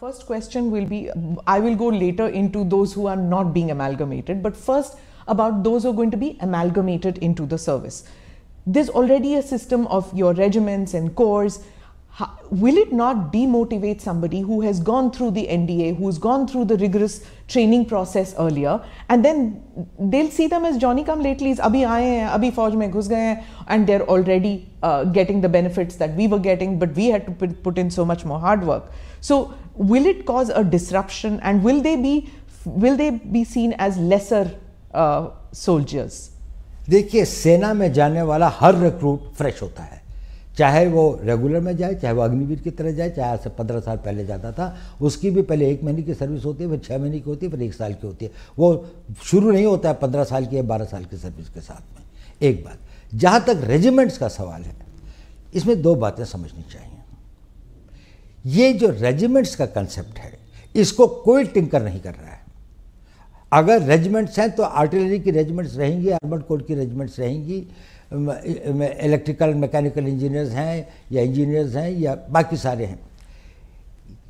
first question will be, I will go later into those who are not being amalgamated, but first about those who are going to be amalgamated into the service. There's already a system of your regiments and corps. Will it not demotivate somebody who has gone through the NDA, who's gone through the rigorous training process earlier, and then they'll see them as Johnny come latelys, abhi aaye hain, abhi fauj mein ghus gaye hain, and they're already getting the benefits that we were getting, but we had to put in so much more hard work. So will it cause a disruption, and will they be seen as lesser soldiers? देखिए, सेना में जाने वाला हर recruit fresh होता है, चाहे वो regular में जाए, चाहे वो अग्निवीर की तरह जाए, चाहे आज से 15 साल पहले जाता था, उसकी भी पहले 1 महीने की सर्विस होती है, फिर 6 महीने की होती है, फिर 1 साल की होती है। वो शुरू नहीं होता है 15 साल की या 12 साल की सर्विस के साथ में। एक बात, जहाँ तक रेजिमेंट्स का सवाल है, इसमें 2 बातें समझनी चाहिए। ये जो रेजिमेंट्स का कंसेप्ट है, इसको कोई टिंकर नहीं कर रहा है। अगर रेजिमेंट्स हैं तो आर्टिलरी की रेजिमेंट्स रहेंगी, आर्मर्ड कोर की रेजिमेंट्स रहेंगी, इलेक्ट्रिकल मैकेनिकल इंजीनियर्स हैं या इंजीनियर्स हैं या बाकी सारे हैं।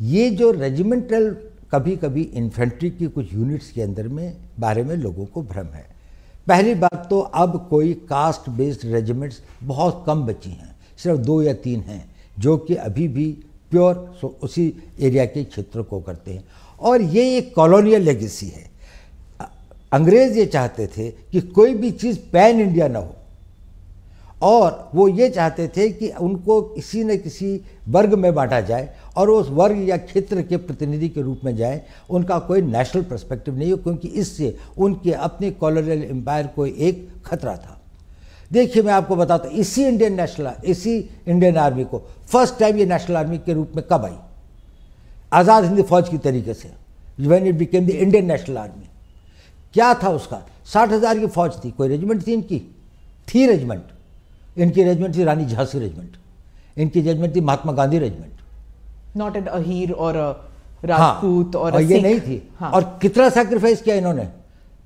ये जो रेजिमेंटल, कभी कभी इन्फेंट्री की कुछ यूनिट्स के अंदर में बारे में लोगों को भ्रम है। पहली बात तो अब कोई कास्ट बेस्ड रेजिमेंट्स बहुत कम बची हैं, सिर्फ 2 या 3 हैं जो कि अभी भी प्योर उसी एरिया के क्षेत्र को करते हैं। और ये एक कॉलोनियल लेगेसी है। अंग्रेज़ ये चाहते थे कि कोई भी चीज़ पैन इंडिया ना हो, और वो ये चाहते थे कि उनको किसी न किसी वर्ग में बांटा जाए और उस वर्ग या क्षेत्र के प्रतिनिधि के रूप में जाए। उनका कोई नेशनल पर्सपेक्टिव नहीं हो, क्योंकि इससे उनके अपने कॉलोनियल एम्पायर को एक खतरा था। देखिए, मैं आपको बताता हूँ, इसी इंडियन आर्मी को फर्स्ट टाइम ये नेशनल आर्मी के रूप में कब आई? आज़ाद हिंद फौज की तरीके से, when it became the Indian national army. क्या था उसका? 60,000 की फौज थी। कोई रेजिमेंट थी इनकी? थी रेजिमेंट। इनकी रेजिमेंट थी रानी झांसी रेजिमेंट, इनकी रेजिमेंट थी Mahatma Gandhi regiment, not an Ahir और राजपूत। हाँ, और ये नहीं थी। हाँ। और कितना सैक्रिफाइस किया इन्होंने?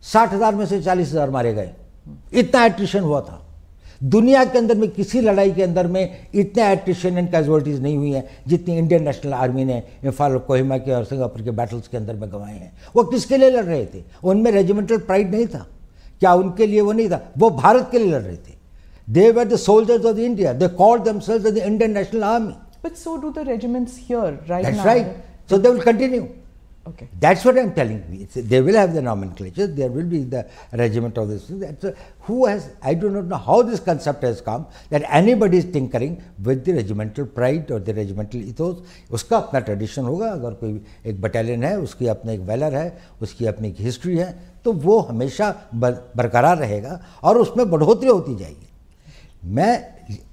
60,000 में से 40,000 मारे गए। इतना एट्रिशन हुआ था। दुनिया के अंदर में किसी लड़ाई के अंदर में इतने एट्रिशन एंड कैजुअलिटीज नहीं हुई हैं जितनी इंडियन नेशनल आर्मी ने इम्फाल, कोहिमा के और सिंगापुर के बैटल्स के अंदर में गंवाए हैं। वो किसके लिए लड़ रहे थे? उनमें रेजिमेंटल प्राइड नहीं था क्या? उनके लिए वो नहीं था, वो भारत के लिए लड़ रहे थे। They were the soldiers of India. They called themselves the Indian National Army. But so do the regiments here, right? That's now. right. So they will continue. Okay. That's what I'm telling you. They will have the nomenclature. There will be the regiment of this. I do not know how this concept has come that anybody is tinkering with the regimental pride or the regimental ethos. उसका अपना tradition होगा। अगर कोई एक battalion है, उसकी अपना एक वैलर है, उसकी अपनी एक हिस्ट्री है, तो वो हमेशा बरकरार रहेगा और उसमें बढ़ोतरी होती जाएगी।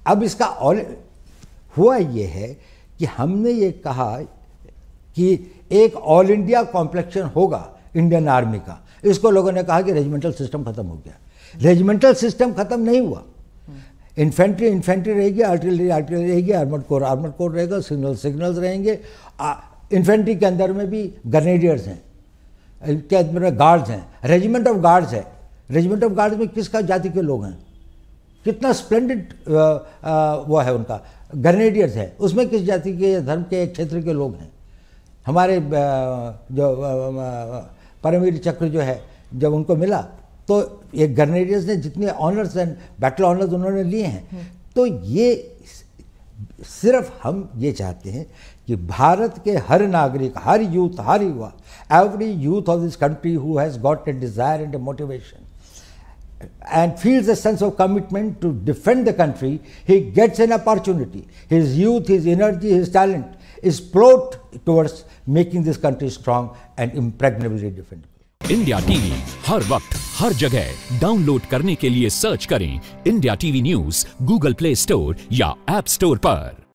अब इसका और हुआ ये है कि हमने ये कहा कि एक ऑल इंडिया कॉम्प्लेक्शन होगा इंडियन आर्मी का। इसको लोगों ने कहा कि रेजिमेंटल सिस्टम खत्म हो गया। रेजिमेंटल सिस्टम खत्म नहीं हुआ। इन्फेंट्री रहेगी, आर्टिलरी रहेगी, आर्मर्ड कोर रहेगा, सिग्नल्स रहेंगे। इन्फेंट्री के अंदर में भी ग्रेनेडियर्स हैं, के अंदर में गार्ड्स हैं, रेजिमेंट ऑफ गार्ड्स है। रेजिमेंट ऑफ गार्ड्स में किसका जाति के लोग हैं? कितना स्प्लेंडेड वो है उनका। ग्रेनेडियर्स है, उसमें किस जाति के, धर्म के, क्षेत्र के लोग हैं? हमारे जो परमवीर चक्र जो है, जब उनको मिला तो ये ग्रेनेडियर्स ने जितने ऑनर्स एंड बैटल ऑनर्स उन्होंने लिए हैं। तो ये सिर्फ हम ये चाहते हैं कि भारत के हर नागरिक, हर यूथ, हर युवा, every youth of this country who has got a desire and a motivation and feels a sense of commitment to defend the country, he gets an opportunity. His youth, his energy, his talent is poured towards making this country strong and impregnably defendable. India TV हर वक्त हर जगह download करने के लिए search करें India TV news Google Play Store या App Store पर।